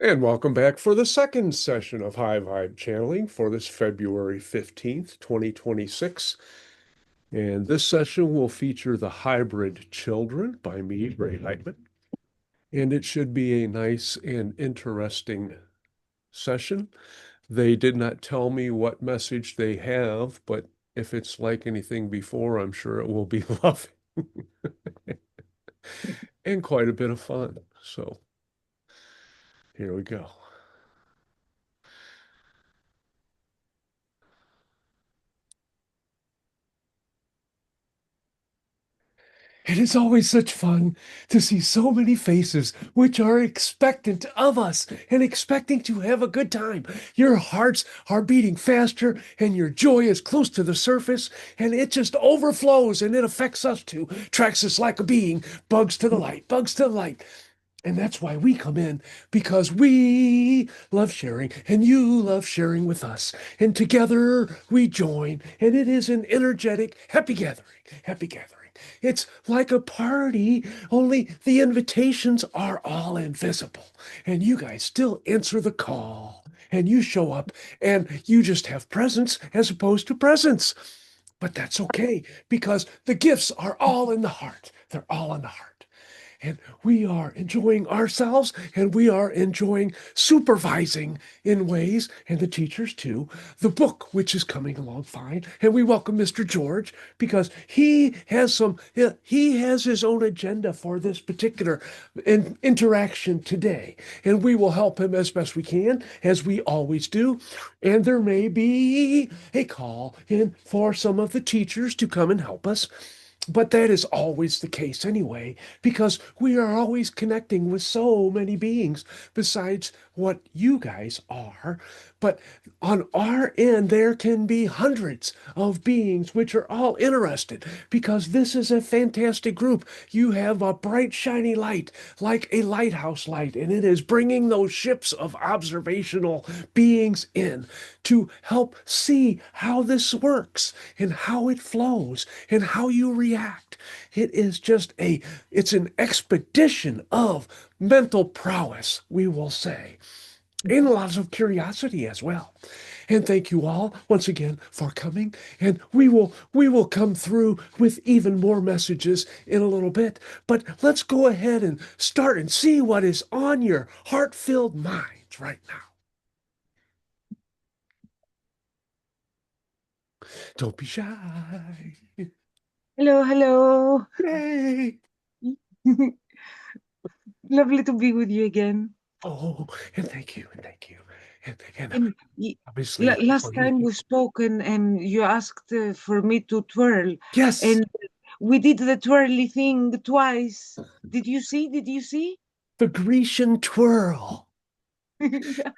And welcome back for the second session of High Vibe Channeling for this February 15th, 2026. And this session will feature the Hybrid Children by me, Ray Heitman. And it should be a nice and interesting session. They did not tell me what message they have, but if it's like anything before, I'm sure it will be loving and quite a bit of fun. So here we go. It is always such fun to see so many faces which are expectant of us and expecting to have a good time. Your hearts are beating faster and your joy is close to the surface and it just overflows and it affects us too. Tracks us like a being, bugs to the light, bugs to the light. And that's why we come in, because we love sharing and you love sharing with us. And together we join, and it is an energetic, happy gathering, happy gathering. It's like a party, only the invitations are all invisible. And you guys still answer the call, and you show up, and you just have presence as opposed to presence. But that's okay, because the gifts are all in the heart. They're all in the heart. And we are enjoying ourselves and we are enjoying supervising in ways, and the teachers too, the book, which is coming along fine. And we welcome Mr. George because he has his own agenda for this particular interaction today. And we will help him as best we can, as we always do. And there may be a call in for some of the teachers to come and help us. But that is always the case anyway, because we are always connecting with so many beings besides what you guys are. But on our end, there can be hundreds of beings which are all interested because this is a fantastic group. You have a bright, shiny light like a lighthouse light, and it is bringing those ships of observational beings in to help see how this works and how it flows and how you react. It is it's an expedition of mental prowess, we will say, and lots of curiosity as well. And thank you all once again for coming. And we will come through with even more messages in a little bit. But let's go ahead and start and see what is on your heart-filled minds right now. Don't be shy. Hello, hello. Yay! Lovely to be with you again. Oh, and thank you, and thank you. And And y- obviously Last for you. time we spoke, and you asked for me to twirl, Yes, and we did the twirly thing twice. Did you see? Did you see? the Grecian twirl. Yeah.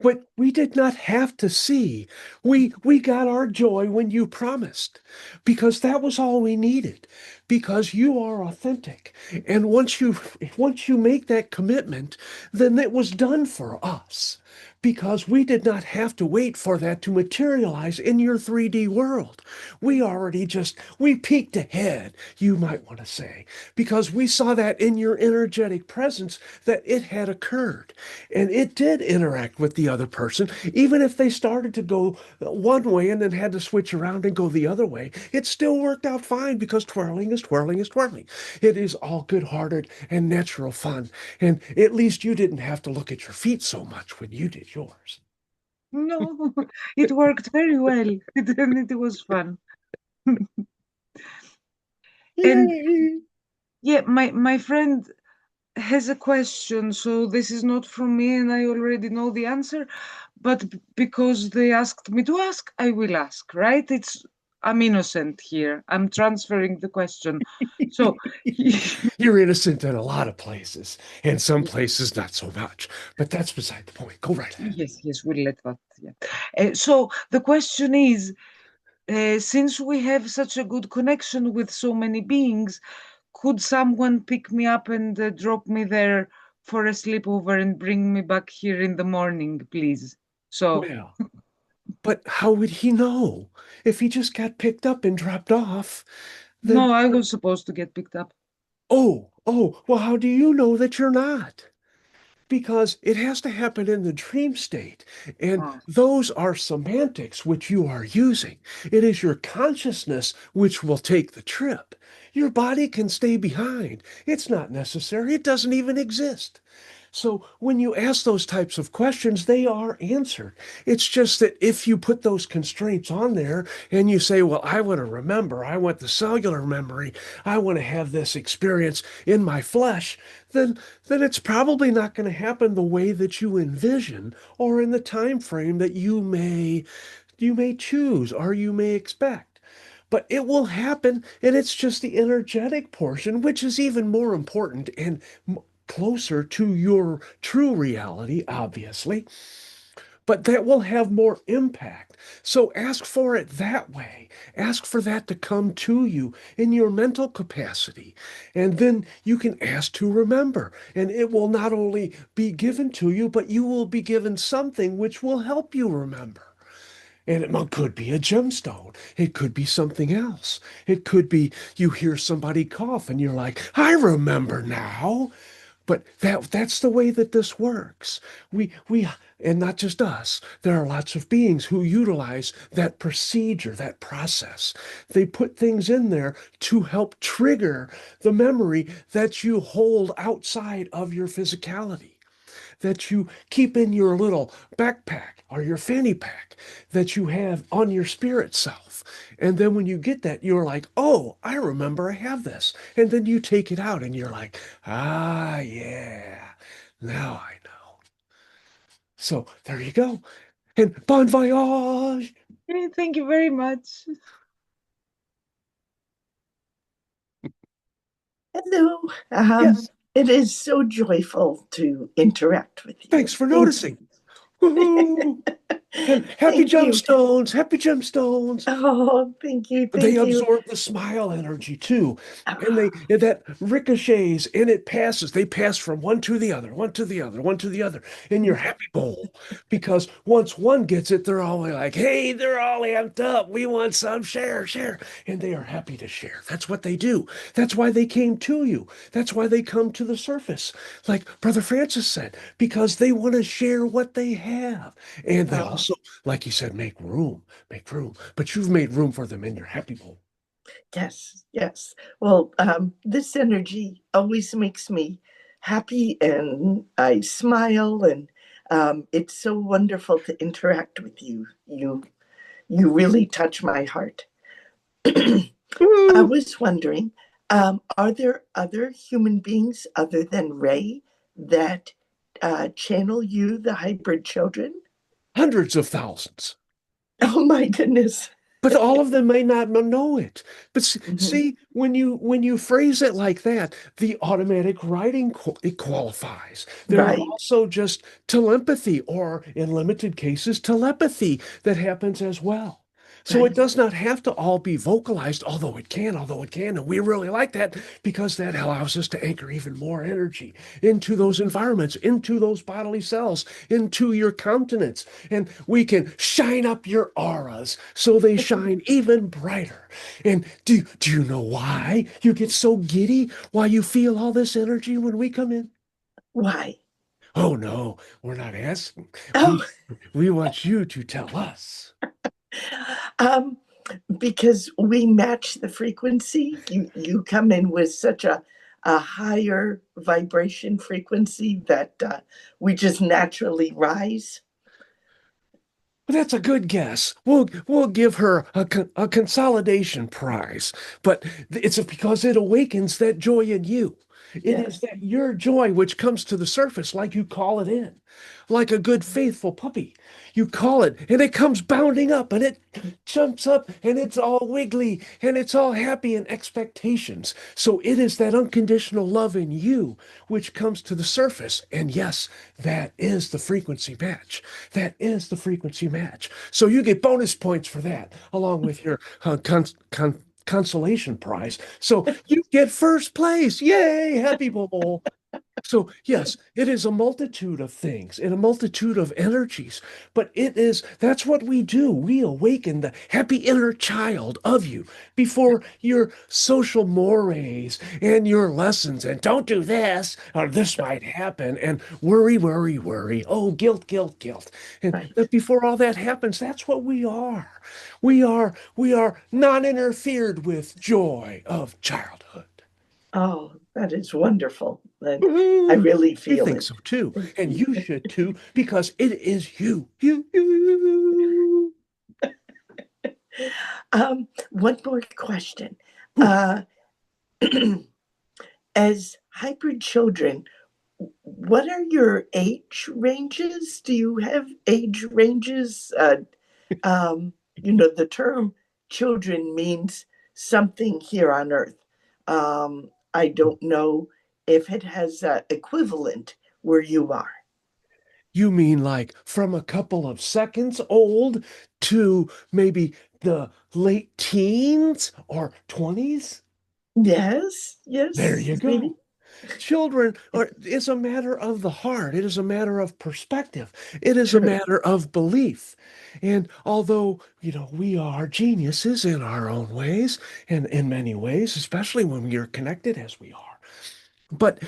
But we did not have to see. We got our joy when you promised, because that was all we needed. Because you are authentic, and once you make that commitment, then it was done for us. Because we did not have to wait for that to materialize in your 3D world. We peeked ahead, you might want to say, because we saw that in your energetic presence that it had occurred. And it did interact with the other person, even if they started to go one way and then had to switch around and go the other way. It still worked out fine because twirling is twirling is twirling. It is all good-hearted and natural fun. And at least you didn't have to look at your feet so much when you did yours. No, it worked very well. It was fun. And Yay! yeah, my friend has a question. So this is not from me, and I already know the answer. But because they asked me to ask, I will ask, right? I'm innocent here. I'm transferring the question. So, You're innocent in a lot of places, and some places not so much. But that's beside the point. Go right ahead. yes, we'll let that. Yeah. So the question is, since we have such a good connection with so many beings, could someone pick me up and drop me there for a sleepover and bring me back here in the morning, please? So, Well, but how would he know if he just got picked up and dropped off? Then, no, I was supposed to get picked up. oh, well, how do you know that you're not? because it has to happen in the dream state. And Ah, those are semantics which you are using. It is your consciousness which will take the trip. Your body can stay behind. It's not necessary. It doesn't even exist. So when you ask those types of questions, they are answered. It's just that if you put those constraints on there and you say, well, I want to remember, I want the cellular memory, I want to have this experience in my flesh, then it's probably not going to happen the way that you envision or in the time frame that you may choose or you may expect. But it will happen, and it's just the energetic portion, which is even more important and closer to your true reality, obviously, but that will have more impact. So ask for it that way. Ask for that to come to you in your mental capacity. And then you can ask to remember. And it will not only be given to you, but you will be given something which will help you remember. And it could be a gemstone. It could be something else. It could be you hear somebody cough and you're like, I remember now. But that's the way that this works. We and not just us. There are lots of beings who utilize that procedure, that process. They put things in there to help trigger the memory that you hold outside of your physicality, that you keep in your little backpack or your fanny pack that you have on your spirit self. And then when you get that, you're like, oh, I remember I have this. And then you take it out and you're like, ah, yeah, now I know. So there you go. And bon voyage. okay, thank you very much. Hello. Yes, It is so joyful to interact with you. thanks for Thank you. noticing. Woohoo! And happy Thank you. gemstones, happy gemstones. Oh, thank you. They Thank you. absorb the smile energy too. Ah, And that ricochets and it passes. They pass from one to the other, one to the other, one to the other in your happy bowl. Because once one gets it, they're all like, hey, they're all amped up. We want some, share, share. And they are happy to share. That's what they do. That's why they came to you. That's why they come to the surface. Like Brother Francis said, because they want to share what they have. And they oh, also, like you said, make room. But you've made room for them in your happy bowl. yes, yes. Well, this energy always makes me happy and I smile and it's so wonderful to interact with you. You really touch my heart. I Woo! was wondering, are there other human beings other than Ray that channel you, the hybrid children? Hundreds of thousands. Oh my goodness. But all of them may not know it. But Mhm. see, when you phrase it like that, the automatic writing it qualifies. There is Right, also just telepathy, or in limited cases, telepathy that happens as well. So it right. does not have to all be vocalized, although it can, and we really like that because that allows us to anchor even more energy into those environments, into those bodily cells, into your countenance, and we can shine up your auras so they shine even brighter. And do you know why you get so giddy? Why you feel all this energy when we come in? Why? Oh no, we're not asking. Oh, We want you to tell us. um, because we match the frequency. You come in with such a higher vibration frequency that we just naturally rise. Well, that's a good guess. We'll give her a consolidation prize, but it's because it awakens that joy in you. It is Yes, that your joy which comes to the surface, like you call it in, like a good faithful puppy. You call it, and it comes bounding up, and it jumps up, and it's all wiggly, and it's all happy and expectations. So it is that unconditional love in you which comes to the surface. And yes, that is the frequency match. That is the frequency match. So you get bonus points for that, along with your consolation prize. So you get first place. Yay, happy bowl. So, yes, it is a multitude of things and a multitude of energies, but that's what we do. We awaken the happy inner child of you before your social mores and your lessons and don't do this or this might happen and worry, worry, worry. Oh, guilt, guilt, guilt. And Right. that before all that happens, that's what we are. We are non interfered with joy of childhood. Oh, that is wonderful. And I Woohoo! really I feel think it. so too. Thank And you. you should too, because it is you. You. One more question. Whew. Uh, as hybrid children, what are your age ranges? Do you have age ranges? The term children means something here on earth. I don't know if it has an equivalent where you are. You mean like from a couple of seconds old to maybe the late teens or 20s? Yes, There yes, you maybe. go. Children are, it's a matter of the heart. It is a matter of perspective. It is a True. matter of belief. And although, we are geniuses in our own ways and in many ways, especially when we are connected as we are. But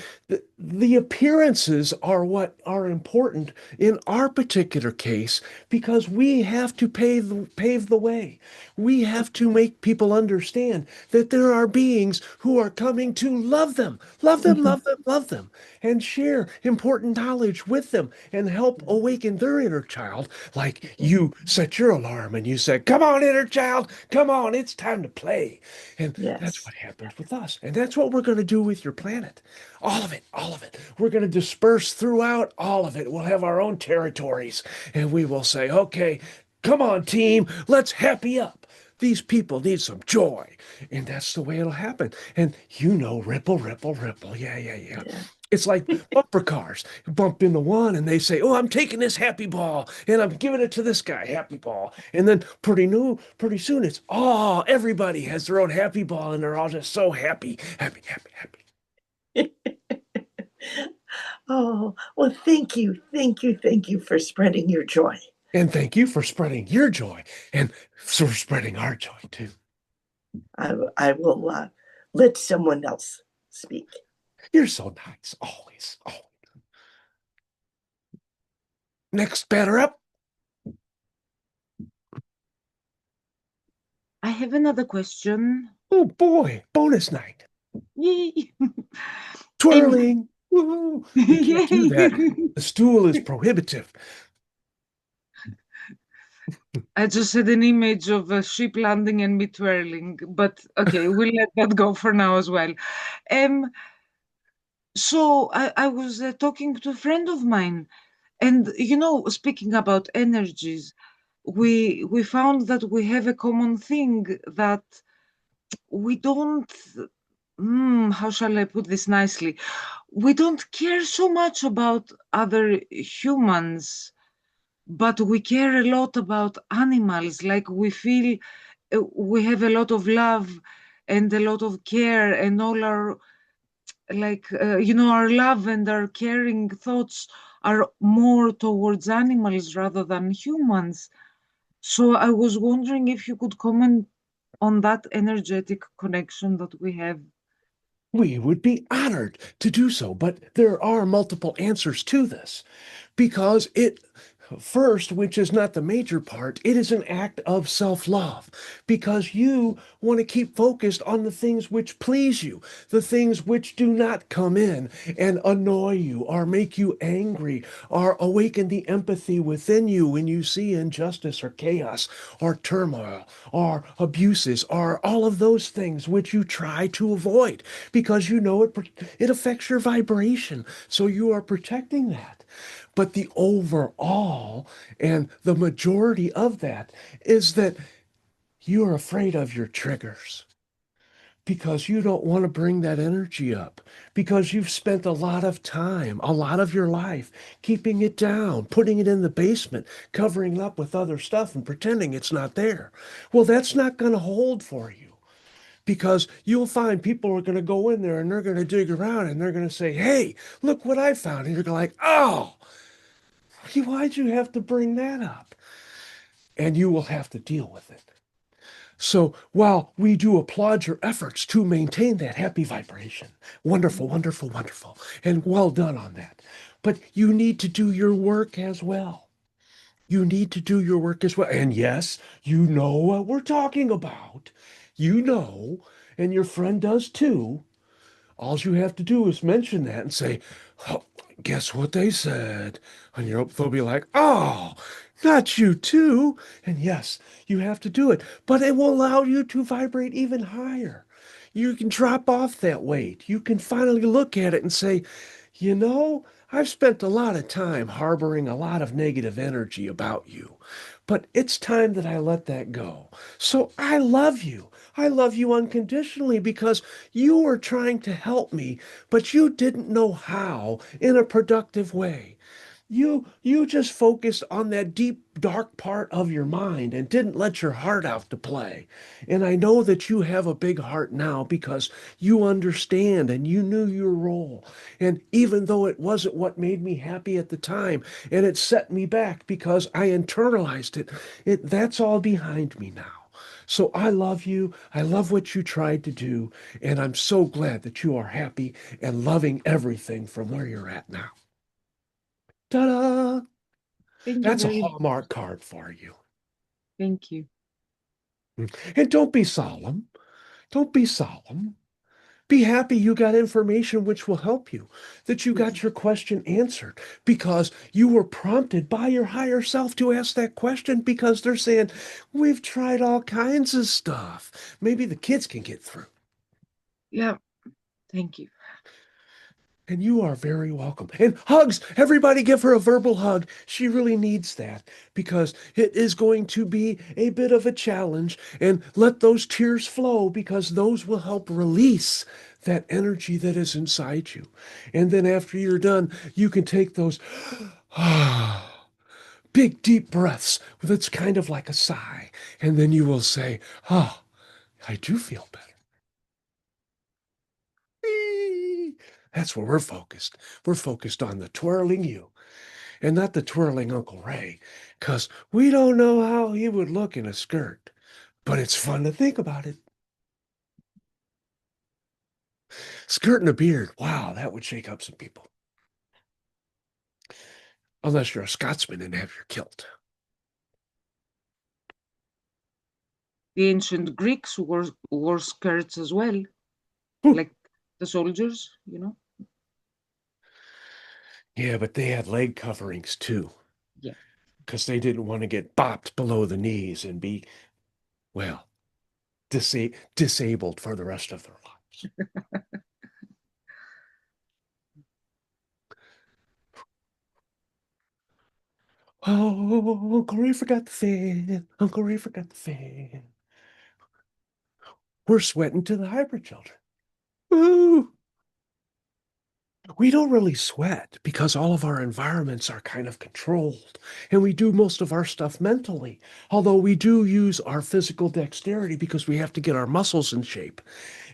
the appearances are what are important in our particular case because we have to pave the way. We have to make people understand that there are beings who are coming to love them, love them, Mhm. love them, love them, and share important knowledge with them and help awaken their inner child. Like you set your alarm and you said, "Come on, inner child, come on, it's time to play." And that's Yes. what happens with us. And that's what we're going to do with your planet. All of it, all of it. We're going to disperse throughout all of it. We'll have our own territories and we will say, okay, come on, team, let's happy up. These people need some joy. And that's the way it'll happen. And ripple, ripple, ripple. Yeah, yeah, yeah. Yeah. It's like bumper cars. You bump into one and they say, "Oh, I'm taking this happy ball and I'm giving it to this guy, happy ball." And then pretty soon it's, oh, everybody has their own happy ball and they're all just so happy, happy, happy, happy. Oh, well, thank you. Thank you. Thank you for spreading your joy. And thank you for spreading your joy and for spreading our joy too. I will let someone else speak. You're so nice, always, always. Next batter up. I have another question. Oh boy, bonus night. Yay. Um, Twirling. Woo-hoo. We can't do that. The stool is prohibitive. I just had an image of a ship landing and me twirling, but okay, we'll let that go for now as well. Um, so I was talking to a friend of mine, and speaking about energies, we found that we have a common thing that we don't. How shall I put this nicely? We don't care so much about other humans, but we care a lot about animals. Like we feel we have a lot of love and a lot of care, and all our our love and our caring thoughts are more towards animals rather than humans. So I was wondering if you could comment on that energetic connection that we have. We would be honored to do so, but there are multiple answers to this because first, which is not the major part, it is an act of self love because you want to keep focused on the things which please you, the things which do not come in and annoy you or make you angry or awaken the empathy within you when you see injustice or chaos or turmoil or abuses or all of those things which you try to avoid because it affects your vibration. So you are protecting that. But the overall and the majority of that is that you're afraid of your triggers because you don't want to bring that energy up because you've spent a lot of time, a lot of your life keeping it down, putting it in the basement, covering up with other stuff and pretending it's not there. Well, that's not going to hold for you because you'll find people are going to go in there and they're going to dig around and they're going to say, hey, look what I found. And you're going to like, oh, why'd you have to bring that up? And you will have to deal with it. So while we do applaud your efforts to maintain that happy vibration, wonderful, wonderful, wonderful, and well done on that. But you need to do your work as well. You need to do your work as well. And yes, you know what we're talking about. You know, and your friend does too. All you have to do is mention that and say, oh, guess what they said? And they'll be like, oh, not you too. And yes, you have to do it, but it will allow you to vibrate even higher. You can drop off that weight. You can finally look at it and say, you know, I've spent a lot of time harboring a lot of negative energy about you, but it's time that I let that go. So I love you. I love you unconditionally because you were trying to help me, but you didn't know how in a productive way. You just focused on that deep, dark part of your mind and didn't let your heart out to play. And I know that you have a big heart now because you understand and you knew your role. And even though it wasn't what made me happy at the time, and it set me back because I internalized it, that's all behind me now. So I love you. I love what you tried to do. And I'm so glad that you are happy and loving everything from where you're at now. Ta-da! Thank you That's a very much. Hallmark card for you. Thank you. And don't be solemn. Don't be solemn. Be happy you got information which will help you, that you Yes. got your question answered because you were prompted by your higher self to ask that question because they're saying, we've tried all kinds of stuff. Maybe the kids can get through. Yeah. Thank you. And you are very welcome. And hugs, everybody give her a verbal hug. She really needs that because it is going to be a bit of a challenge. And let those tears flow because those will help release that energy that is inside you. And then after you're done, you can take those big, deep breaths that's kind of like a sigh. And then you will say, oh, I do feel better. That's where we're focused. We're focused on the twirling you and not the twirling Uncle Ray, because we don't know how he would look in a skirt, but it's fun to think about it. Skirt and a beard, wow, that would shake up some people. Unless you're a Scotsman and have your kilt. The ancient Greeks wore skirts as well, Whew. like the soldiers, you know? Yeah, but they had leg coverings too, Yeah. because they didn't want to get bopped below the knees and be, well, disabled for the rest of their lives. Oh, Uncle Ray forgot the fan. Uncle Ray forgot the fan. We're sweating to the hybrid children. Woo! We don't really sweat because all of our environments are kind of controlled and we do most of our stuff mentally. Although we do use our physical dexterity because we have to get our muscles in shape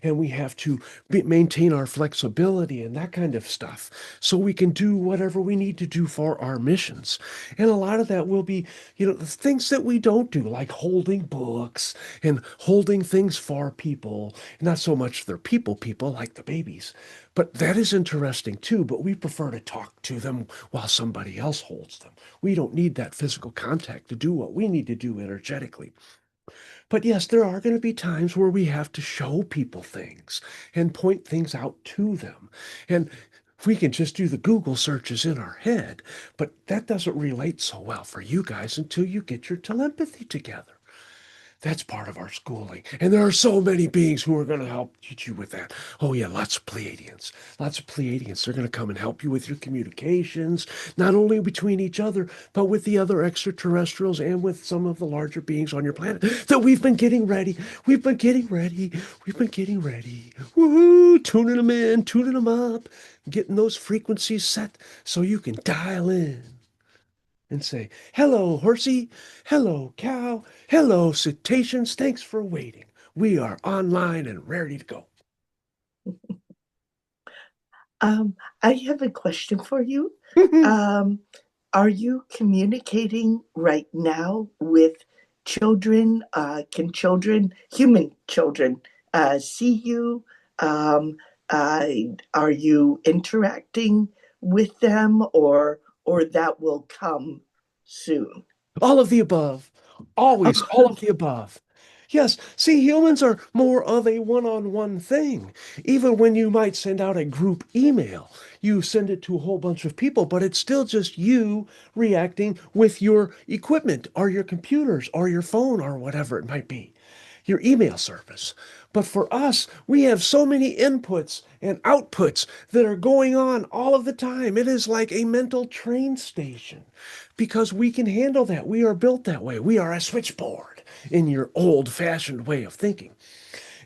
and we have to maintain our flexibility and that kind of stuff so we can do whatever we need to do for our missions. And a lot of that will be, the things that we don't do, like holding books and holding things for people. Not so much they're people like the babies, but that is interesting too. But we prefer to talk to them while somebody else holds them. We don't need that physical contact to do what we need to do energetically. But yes, there are going to be times where we have to show people things and point things out to them. And we can just do the Google searches in our head, but that doesn't relate so well for you guys until you get your telepathy together. That's part of our schooling. And there are so many beings who are going to help teach you with that. Oh, yeah, lots of Pleiadians. Lots of Pleiadians. They're going to come and help you with your communications, not only between each other, but with the other extraterrestrials and with some of the larger beings on your planet that we've been getting ready. We've been getting ready. We've been getting ready. Woohoo! Tuning them in, tuning them up, getting those frequencies set so you can dial in and say, hello, horsey. Hello, cow. Hello, cetaceans. Thanks for waiting. we are online and ready to go. I have a question for you. Um, are you communicating right now with children? Can children, human children, see you? Um, uh, are you interacting with them, or that will come soon? All of the above. Always all of the above. Yes, see, humans are more of a one-on-one thing. Even when you might send out a group email, you send it to a whole bunch of people, but it's still just you reacting with your equipment or your computers or your phone or whatever it might be, your email service. But for us, we have so many inputs and outputs that are going on all of the time. It is like a mental train station because we can handle that. We are built that way. We are a switchboard in your old-fashioned way of thinking.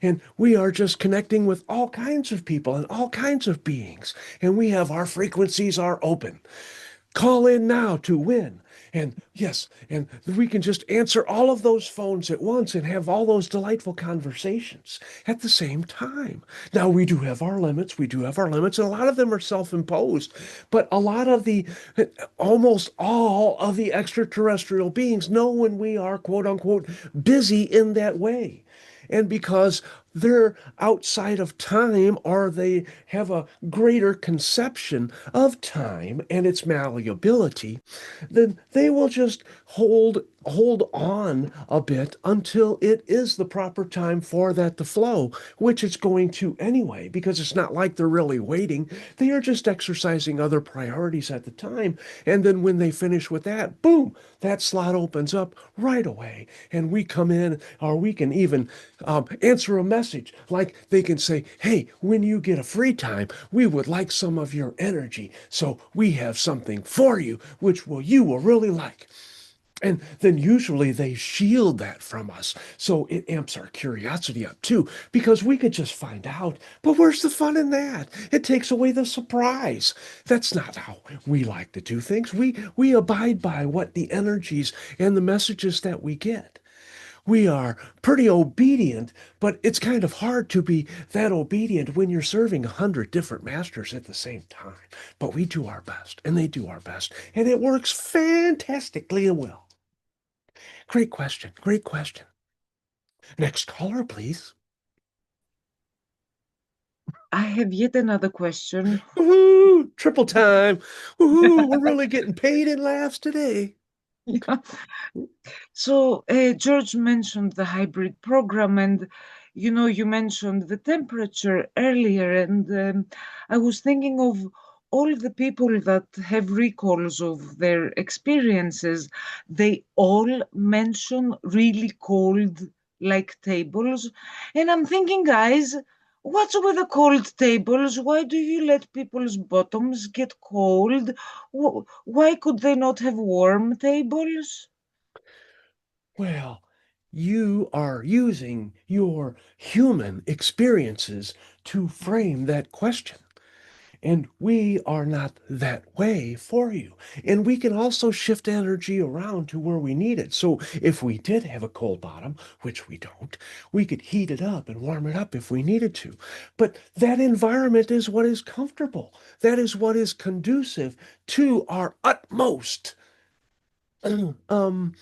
And we are just connecting with all kinds of people and all kinds of beings. And we have our frequencies are open. Call in now to win. And yes, and we can just answer all of those phones at once and have all those delightful conversations at the same time. Now, we do have our limits. We do have our limits, and a lot of them are self-imposed. But a lot of almost all of the extraterrestrial beings know when we are, quote unquote, busy in that way. And because they're outside of time or they have a greater conception of time and its malleability, then they will just hold on a bit until it is the proper time for that to flow, which it's going to anyway, because it's not like they're really waiting. They are just exercising other priorities at the time. And then when they finish with that, boom, that slot opens up right away. And we come in, or we can even answer a message. Like they can say, hey, when you get a free time, we would like some of your energy. So we have something for you, which you will really like. And then usually they shield that from us. So it amps our curiosity up too, because we could just find out. But where's the fun in that? It takes away the surprise. That's not how we like to do things. We abide by what the energies and the messages that we get. We are pretty obedient, but it's kind of hard to be that obedient when you're serving 100 different masters at the same time. But we do our best, and they do our best, and it works fantastically well. Great question. Great question. Next caller, please. I have yet another question. Woohoo! Triple time. Woohoo! We're really getting paid in laughs today. Yeah. So George mentioned the hybrid program, and you mentioned the temperature earlier, and I was thinking of all the people that have recalls of their experiences. They all mention really cold, like tables, and I'm thinking, guys, what's with the cold tables? Why do you let people's bottoms get cold? Why could they not have warm tables? Well, you are using your human experiences to frame that question. And we are not that way for you. And we can also shift energy around to where we need it. So if we did have a cold bottom, which we don't, we could heat it up and warm it up if we needed to. But that environment is what is comfortable. That is what is conducive to our utmost um,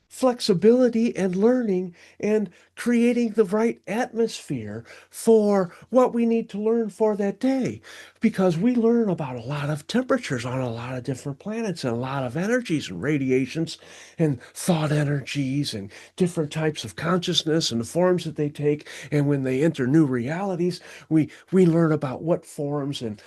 flexibility and learning and creating the right atmosphere for what we need to learn for that day. Because we learn about a lot of temperatures on a lot of different planets and a lot of energies and radiations and thought energies and different types of consciousness and the forms that they take. And when they enter new realities, we learn about what forms and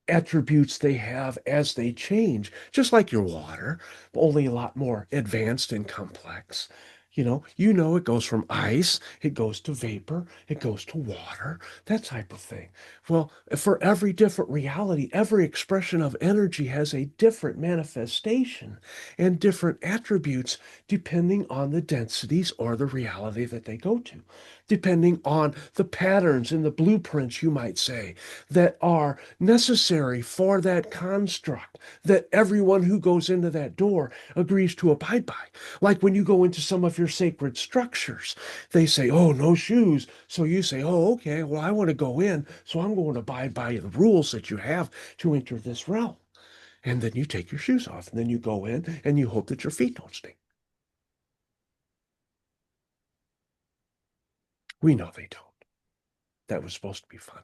attributes they have as they change, just like your water, only a lot more advanced and complex. You know, it goes from ice, it goes to vapor, it goes to water, that type of thing. Well, for every different reality, every expression of energy has a different manifestation and different attributes depending on the densities or the reality that they go to, depending on the patterns and the blueprints, you might say, that are necessary for that construct that everyone who goes into that door agrees to abide by. Like when you go into some of your sacred structures. They say, oh, no shoes. So you say, oh, okay, well, I want to go in, so I'm going to abide by the rules that you have to enter this realm. And then you take your shoes off, and then you go in and you hope that your feet don't stink. We know they don't. That was supposed to be fun.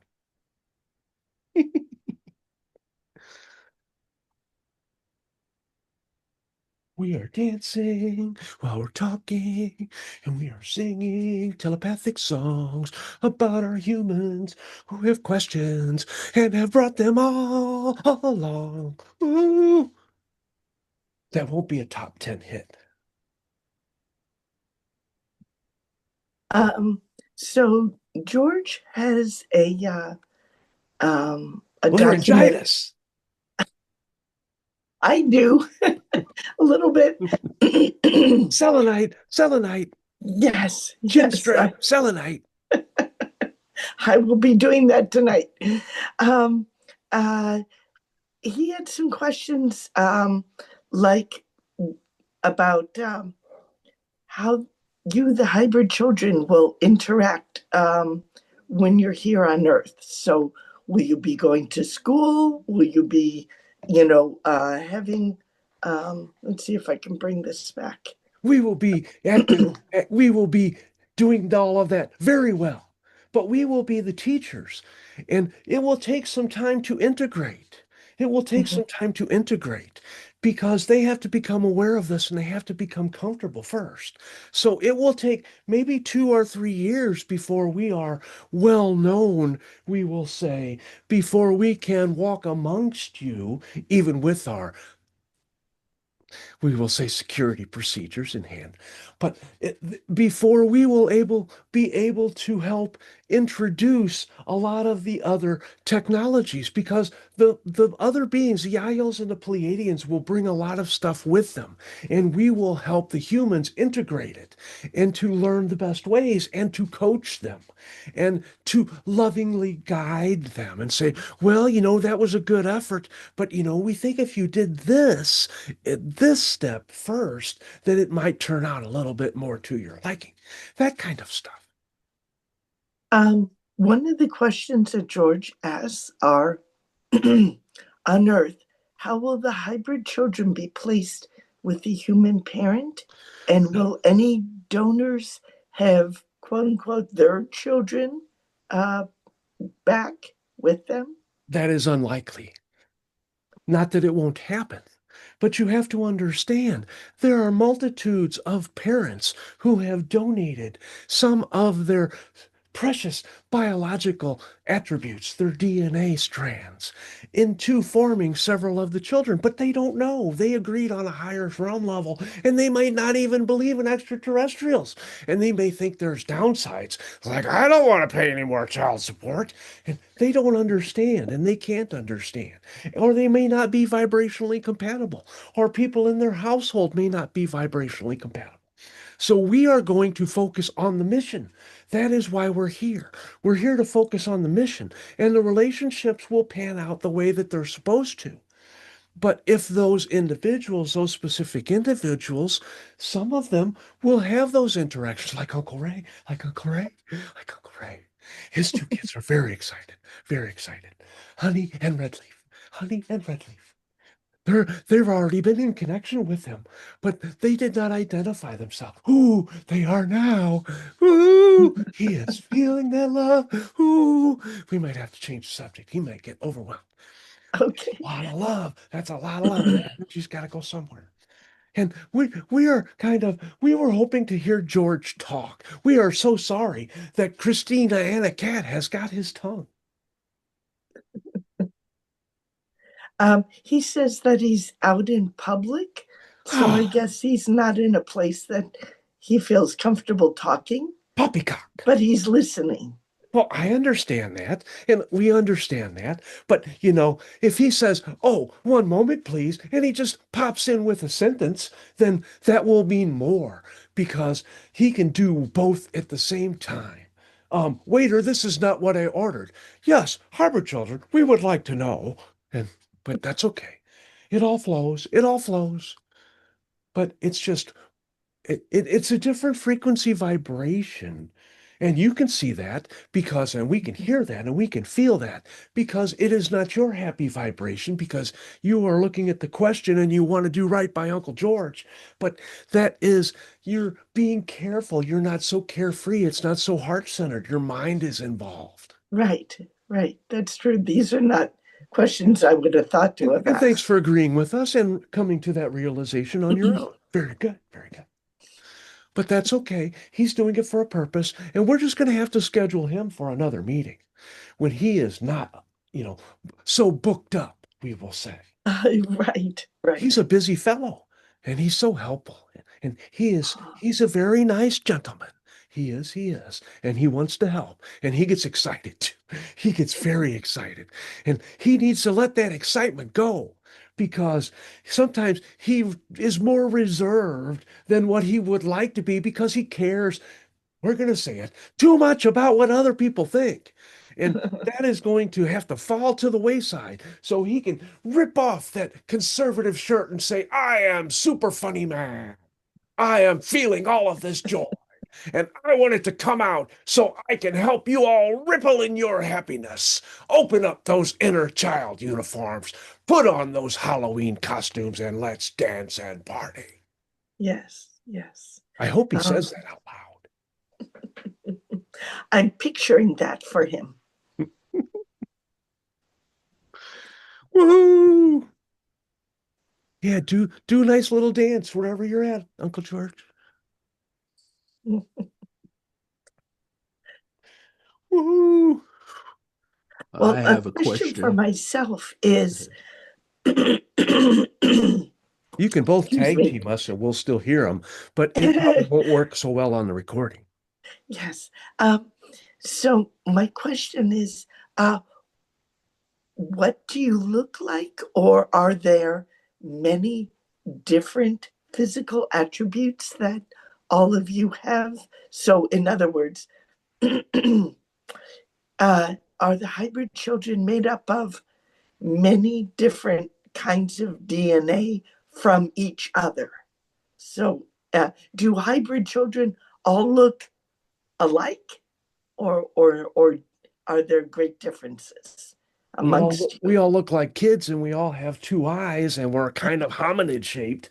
We are dancing while we're talking, and we are singing telepathic songs about our humans who have questions and have brought them all along. Ooh. That won't be a top 10 hit. So George has a document. Laryngitis. I do a little bit. Selenite, Yes, chin yes, strap, selenite. I will be doing that tonight. Um, he had some questions, like about how you, the hybrid children, will interact when you're here on Earth. So, will you be going to school? Will you be, having? Let's see if I can bring this back. We will be active. We will be doing all of that very well. But we will be the teachers. And it will take some time to integrate. It will take some time to integrate because they have to become aware of this and they have to become comfortable first. So it will take maybe 2 or 3 years before we are well known, we will say, before we can walk amongst you, even with our, we will say, security procedures in hand. But before we will be able to help introduce a lot of the other technologies, because the other beings, the Yahyels and the Pleiadians, will bring a lot of stuff with them, and we will help the humans integrate it and to learn the best ways and to coach them and to lovingly guide them and say, well, that was a good effort, but we think if you did this at this step first, then it might turn out a little bit more to your liking. That kind of stuff. One of the questions that George asks are, on Earth, how will the hybrid children be placed with the human parent? And will any donors have, quote unquote, their children back with them? That is unlikely. Not that it won't happen, but you have to understand there are multitudes of parents who have donated some of their precious biological attributes, their DNA strands, into forming several of the children, but they don't know. They agreed on a higher realm level, and they might not even believe in extraterrestrials. And they may think there's downsides, like, I don't want to pay any more child support. And they don't understand, and they can't understand. Or they may not be vibrationally compatible, or people in their household may not be vibrationally compatible. So we are going to focus on the mission. That is why we're here. We're here to focus on the mission, and the relationships will pan out the way that they're supposed to. But if those individuals, those specific individuals, some of them will have those interactions like Uncle Ray, like Uncle Ray, like Uncle Ray. His two kids are very excited, very excited. Honey and Redleaf, Honey and Redleaf. They've already been in connection with him, but they did not identify themselves. Ooh, they are now. Ooh, he is feeling that love. Ooh, we might have to change the subject. He might get overwhelmed. Okay. A lot of love. That's a lot of love. She's got to go somewhere. And we were hoping to hear George talk. We are so sorry that Christina Anna Cat has got his tongue. He says that he's out in public, so I guess he's not in a place that he feels comfortable talking, Poppycock. but he's listening. Well, I understand that, and we understand that. But, if he says, oh, one moment, please, and he just pops in with a sentence, then that will mean more because he can do both at the same time. Waiter, this is not what I ordered. Yes, harbor children, we would like to know. But that's okay. It all flows. It all flows. But it's just It's a different frequency vibration. And you can see that because, and we can hear that and we can feel that because it is not your happy vibration because you are looking at the question and you want to do right by Uncle George. But that is, you're being careful. You're not so carefree. It's not so heart-centered. Your mind is involved. Right, right. That's true. These are not questions I would have thought to have And thanks asked. for agreeing with us and coming to that realization on your own. Very good. Very good. But that's okay. He's doing it for a purpose, and we're just going to have to schedule him for another meeting when he is not, so booked up, we will say. Right, He's right. a busy fellow, and he's so helpful. And he's a very nice gentleman. He is. And he wants to help. And he gets excited too. He gets very excited. And he needs to let that excitement go because sometimes he is more reserved than what he would like to be because he cares, we're going to say it, too much about what other people think. And that is going to have to fall to the wayside so he can rip off that conservative shirt and say, I am super funny man. I am feeling all of this joy. And I want it to come out so I can help you all ripple in your happiness. Open up those inner child uniforms. Put on those Halloween costumes and let's dance and party. Yes, yes. I hope he says that out loud. I'm picturing that for him. Woohoo! Yeah, do a nice little dance wherever you're at, Uncle George. Woohoo! Well, I a have a question for question. myself is, You can both excuse tag me. team us and we'll still hear them, but it probably won't work so well on the recording. Yes. So my question is, what do you look like, or are there many different physical attributes that all of you have? So, in other words, are the hybrid children made up of many different kinds of DNA from each other? So, do hybrid children all look alike, or are there great differences amongst We you? all look like kids and we all have two eyes and we're kind of hominid shaped.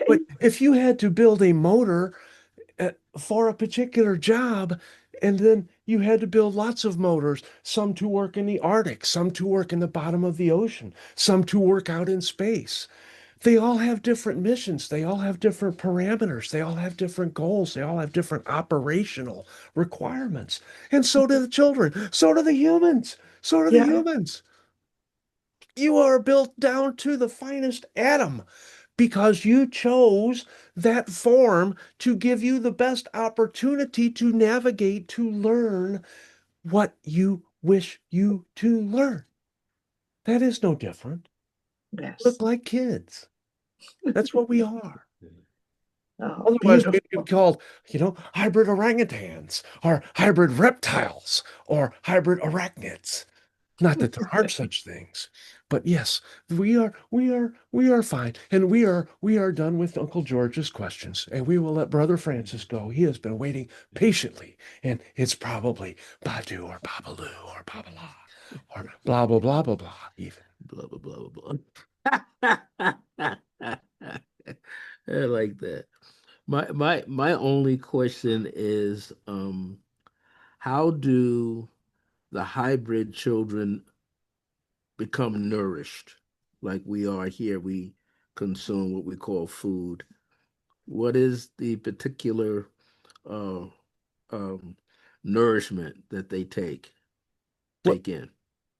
But Okay. if you had to build a motor for a particular job, and then you had to build lots of motors, some to work in the Arctic, some to work in the bottom of the ocean, some to work out in space. They all have different missions. They all have different parameters. They all have different goals. They all have different operational requirements. And so do the children. So do the humans. So do the Yeah. humans. You are built down to the finest atom because you chose that form to give you the best opportunity to navigate, to learn what you wish you to learn. That is no different. Yes. Look like kids. That's what we are. Oh, Otherwise, we'd be beautiful. called, hybrid orangutans or hybrid reptiles or hybrid arachnids. Not that there aren't such things, but yes, we are fine. And we are done with Uncle George's questions, and we will let Brother Francis go. He has been waiting patiently, and it's probably Badu or Babaloo or Babala or blah blah blah blah blah even. Blah blah blah blah blah. I like that. My only question is, how do the hybrid children become nourished? Like we are here, we consume what we call food. What is the particular uh, um, nourishment that they Well, take in?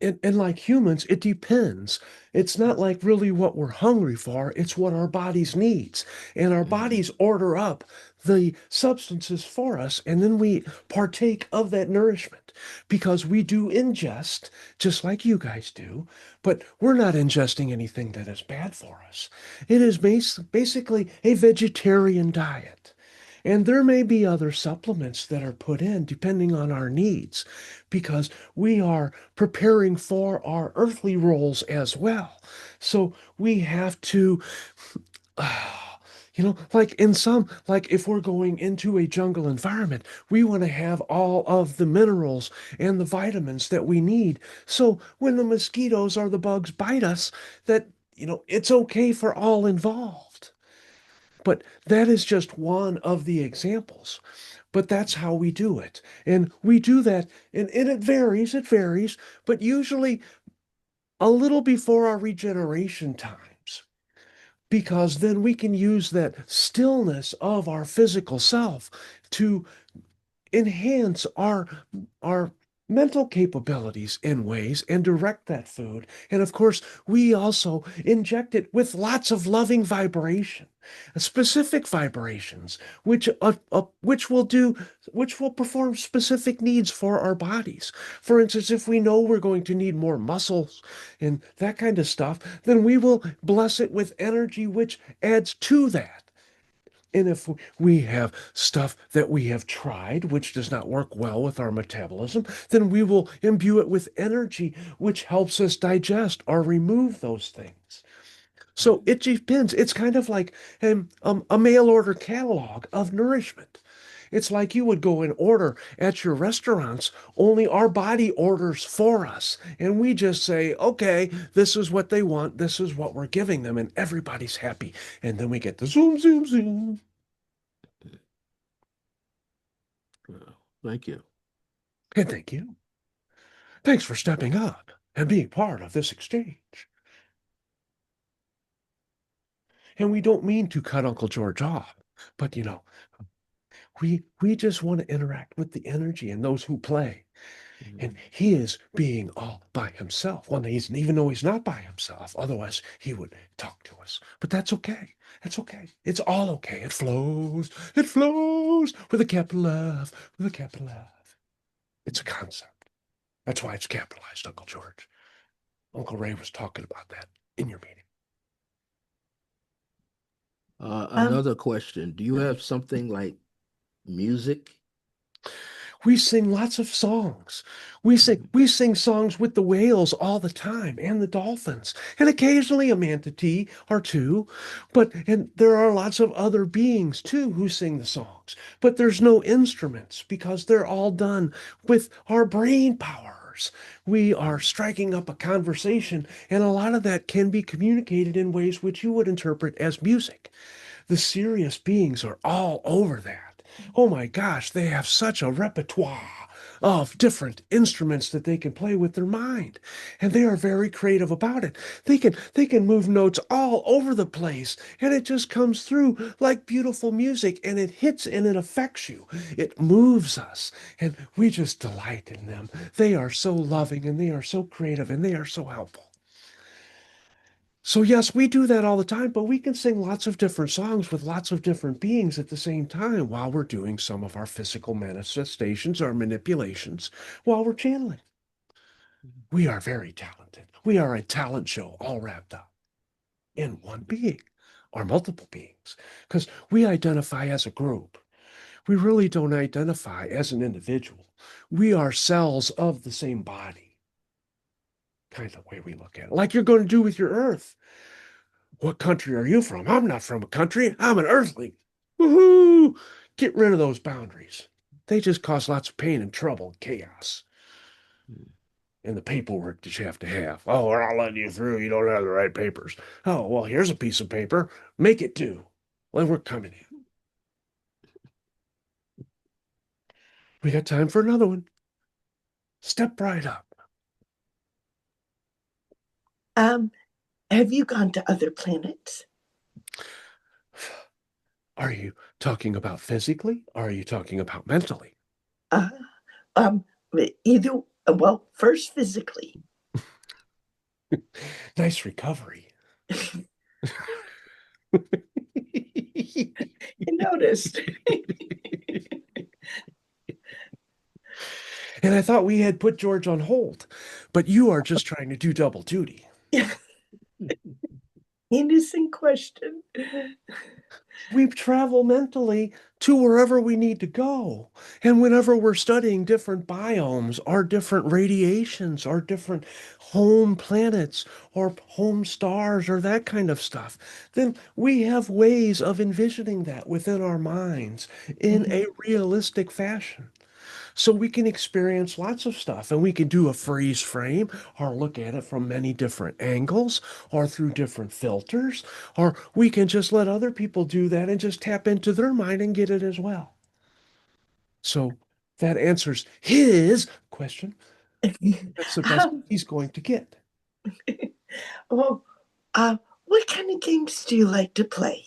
and like humans, it depends. It's not like really what we're hungry for, it's what our bodies needs. And our Mhm. bodies order up the substances for us, and then we partake of that nourishment because we do ingest, just like you guys do, but we're not ingesting anything that is bad for us. It is basically a vegetarian diet. And there may be other supplements that are put in depending on our needs because we are preparing for our earthly roles as well. So we have to, Like like if we're going into a jungle environment, we want to have all of the minerals and the vitamins that we need. So when the mosquitoes or the bugs bite us, that, it's okay for all involved. But that is just one of the examples. But that's how we do it. And we do that, and it varies, but usually a little before our regeneration times, because then we can use that stillness of our physical self to enhance our mental capabilities in ways and direct that food. And of course, we also inject it with lots of loving vibration, specific vibrations, which will perform specific needs for our bodies. For instance, if we know we're going to need more muscles and that kind of stuff, then we will bless it with energy which adds to that. And if we have stuff that we have tried, which does not work well with our metabolism, then we will imbue it with energy, which helps us digest or remove those things. So it depends. It's kind of like a mail order catalog of nourishment. It's like you would go and order at your restaurants, only our body orders for us. And we just say, okay, this is what they want. This is what we're giving them. And everybody's happy. And then we get the zoom, zoom, zoom. Thank you. And thank you. Thanks for stepping up and being part of this exchange. And we don't mean to cut Uncle George off, but we just want to interact with the energy and those who play. And he is being all by himself. Well, even though he's not by himself, otherwise he would talk to us. But that's okay. That's okay. It's all okay. It flows. It flows with a capital F, with a capital F. It's a concept. That's why it's capitalized, Uncle George. Uncle Ray was talking about that in your meeting. Another question. Do you have something like music? We sing lots of songs. We sing songs with the whales all the time and the dolphins, and occasionally a manatee or two. And there are lots of other beings too who sing the songs. But there's no instruments because they're all done with our brain powers. We are striking up a conversation, and a lot of that can be communicated in ways which you would interpret as music. The serious beings are all over that. Oh my gosh, they have such a repertoire of different instruments that they can play with their mind. And they are very creative about it. They can move notes all over the place, and it just comes through like beautiful music, and it hits and it affects you. It moves us, and we just delight in them. They are so loving, and they are so creative, and they are so helpful. So yes, we do that all the time, but we can sing lots of different songs with lots of different beings at the same time while we're doing some of our physical manifestations or manipulations while we're channeling. We are very talented. We are a talent show all wrapped up in one being or multiple beings because we identify as a group. We really don't identify as an individual. We are cells of the same body, kind of way we look at it, like you're going to do with your earth. What country are you from? I'm not from a country. I'm an earthling. Woohoo! Get rid of those boundaries. They just cause lots of pain and trouble and chaos. And the paperwork that you have to have. Oh, we're not letting you through. You don't have the right papers. Oh, well, here's a piece of paper. Make it do. Well, we're coming in. We got time for another one. Step right up. Have you gone to other planets? Are you talking about physically or are you talking about mentally? Either, well, first physically. Nice recovery. You noticed. And I thought we had put George on hold, but you are just trying to do double duty. Innocent question. We travel mentally to wherever we need to go. And whenever we're studying different biomes or different radiations or different home planets or home stars or that kind of stuff, then we have ways of envisioning that within our minds in Mhm. a realistic fashion. So we can experience lots of stuff and we can do a freeze frame or look at it from many different angles or through different filters, or we can just let other people do that and just tap into their mind and get it as well. So that answers his question. That's the best Um, he's going to get. well, what kind of games do you like to play?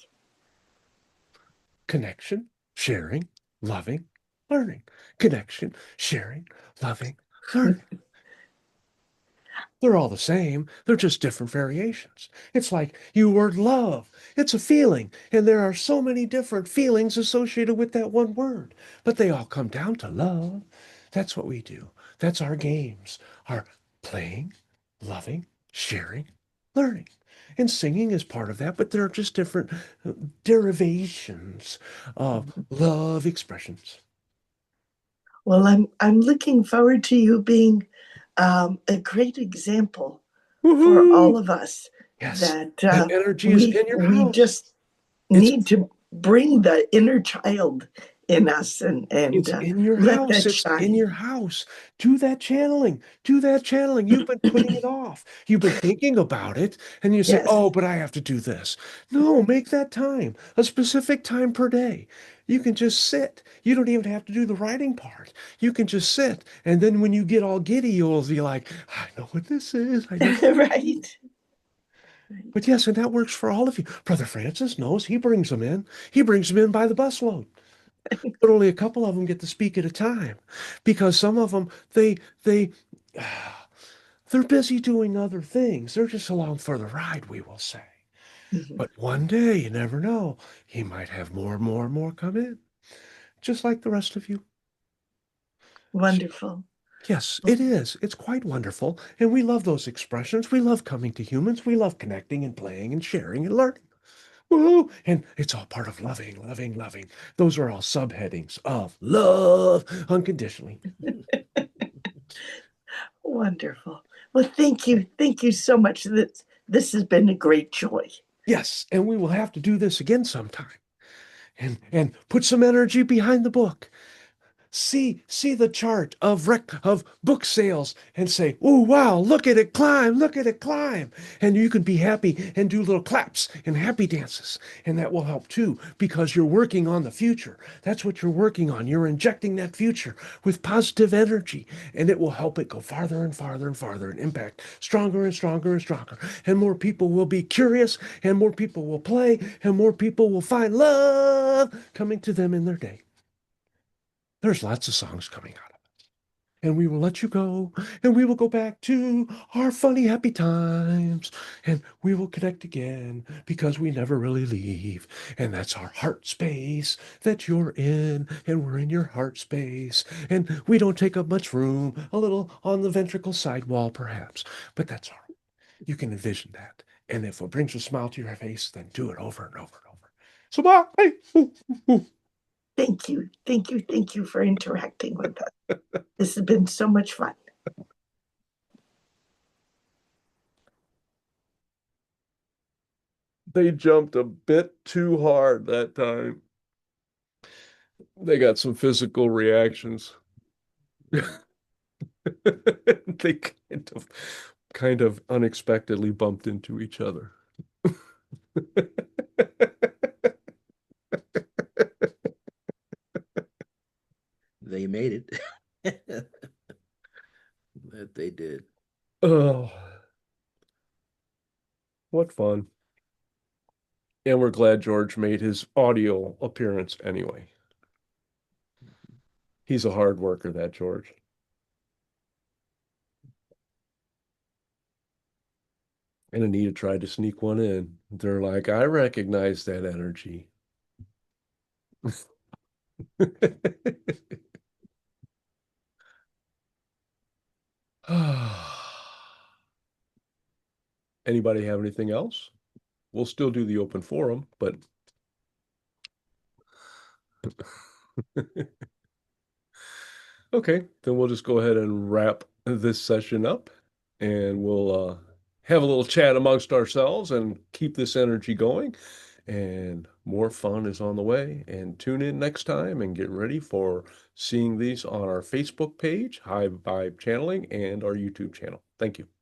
Connection, sharing, loving, learning. Connection, sharing, loving, learning. They're all the same. They're just different variations. It's like you word love. It's a feeling, and there are so many different feelings associated with that one word, but they all come down to love. That's what we do. That's our games, our playing, loving, sharing, learning. And singing is part of that, but there are just different derivations of love expressions. Well, I'm looking forward to you being a great example for all Woohoo! of us Yes, that that energy is we in your we house. just It's need to bring the inner child in us and It's in your let house. that It's in shine. your house. Do that channeling. Do that channeling. You've been putting it off. You've been thinking about it, and you say, Yes. "Oh, but I have to do this." No, make that time, a specific time per day. You can just sit. You don't even have to do the writing part. You can just sit, and then when you get all giddy, you'll be like, "I know what this is. I know." Right. But yes, and that works for all of you. Brother Francis knows. He brings them in. He brings them in by the busload, but only a couple of them get to speak at a time because some of them they they're busy doing other things. They're just along for the ride, we will say. Mhm. But one day, you never know, he might have more and more and more come in, just like the rest of you. So, Wonderful. yes, it is. It's quite wonderful, and we love those expressions. We love coming to humans. We love connecting and playing and sharing and learning. Woo! And it's all part of loving, loving, loving. Those are all subheadings of love unconditionally. Wonderful. Well, thank you. Thank you so much. This has been a great joy. Yes, and we will have to do this again sometime and put some energy behind the book. See the chart of book sales and say, "Oh wow, look at it climb, look at it climb." And you can be happy and do little claps and happy dances. And that will help too because you're working on the future. That's what you're working on. You're injecting that future with positive energy and it will help it go farther and farther and farther and impact stronger and stronger and stronger. And more people will be curious and more people will play and more people will find love coming to them in their day. There's lots of songs coming out of it. And we will let you go, and we will go back to our funny, happy times, and we will connect again because we never really leave. And that's our heart space that you're in, and we're in your heart space. And we don't take up much room, a little on the ventricle side wall, perhaps, but that's all right. You can envision that. And if it brings a smile to your face, then do it over and over and over. So bye. Ooh, ooh, ooh. Thank you. Thank you. Thank you for interacting with us. This has been so much fun. They jumped a bit too hard that time. They got some physical reactions. They kind of unexpectedly bumped into each other. They made it. That they did. Oh, what fun. And we're glad George made his audio appearance anyway. He's a hard worker, that George. And Anita tried to sneak one in. They're like, I recognize that energy. Anybody have anything else? We'll still do the open forum, but Okay, then we'll just go ahead and wrap this session up, and we'll have a little chat amongst ourselves and keep this energy going. And more fun is on the way. And tune in next time and get ready for seeing these on our Facebook page, High Vibe Channeling, and our YouTube channel. Thank you.